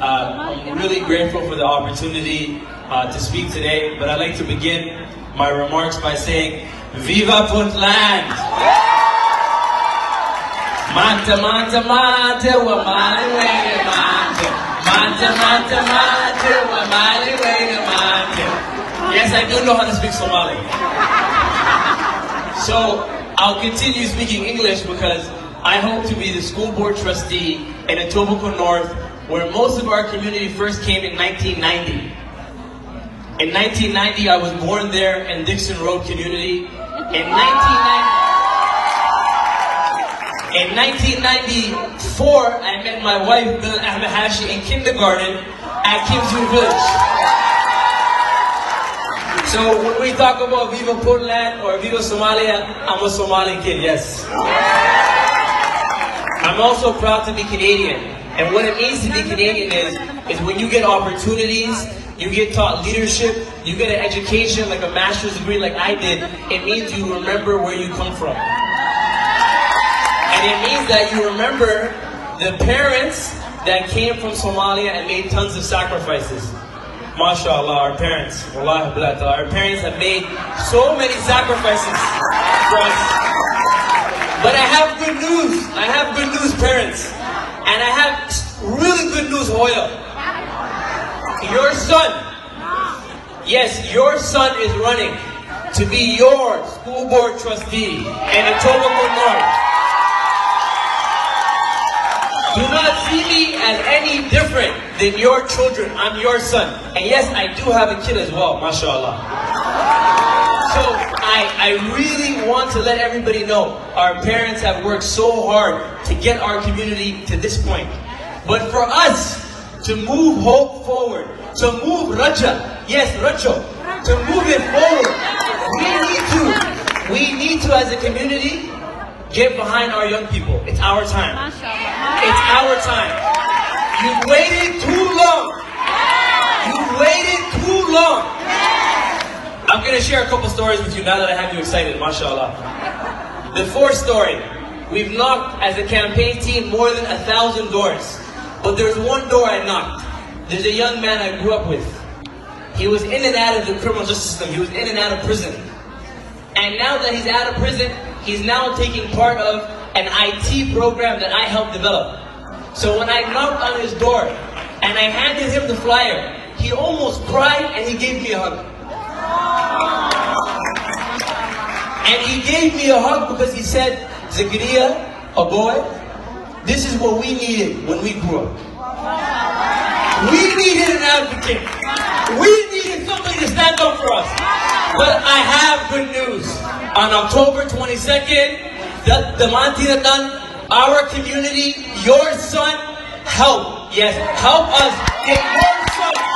I'm really grateful for the opportunity to speak today, but I'd like to begin my remarks by saying, Viva Puntland! Manta, manta, manta, wa mali wele manta. Manta, manta, manta, wa mali wele manta. Yes, I do know how to speak Somali. So, I'll continue speaking English because I hope to be the school board trustee in Etobicoke North, where most of our community first came in 1990. In 1990, I was born there in Dixon Road community. In 1994, I met my wife, Bill Ahmed Hashi, in kindergarten at Kingsview Village. So when we talk about Viva Portland or Viva Somalia, I'm a Somali kid, yes. I'm also proud to be Canadian. And what it means to be Canadian is when you get opportunities, you get taught leadership, you get an education like a master's degree like I did, it means you remember where you come from. And it means that you remember the parents that came from Somalia and made tons of sacrifices. MashaAllah, our parents, Wallahi billah, our parents have made so many sacrifices for us. But I have good news. I have good news, parents. And I have really good news, Hoya. Your son, yes, your son is running to be your school board trustee in Etobicoke North. Do not see me as any different than your children. I'm your son. And yes, I do have a kid as well, mashallah. So I really want to let everybody know our parents have worked so hard to get our community to this point. But for us to move hope forward, to move Raja, yes, Rajo, to move it forward, we need to as a community get behind our young people. It's our time. It's our time. You've waited too long. You've waited too long. I'm going to share a couple stories with you now that I have you excited, mashallah. The fourth story. We've knocked as a campaign team more than 1,000 doors. But there's one door I knocked. There's a young man I grew up with. He was in and out of the criminal justice system. He was in and out of prison. And now that he's out of prison, he's now taking part of an IT program that I helped develop. So when I knocked on his door and I handed him the flyer, he almost cried and he gave me a hug. And he gave me a hug because he said, Zakaria, a boy, this is what we needed when we grew up. We needed an advocate. We needed somebody to stand up for us. But I have good news. On October 22nd, our community, your son, help. Yes, help us get your son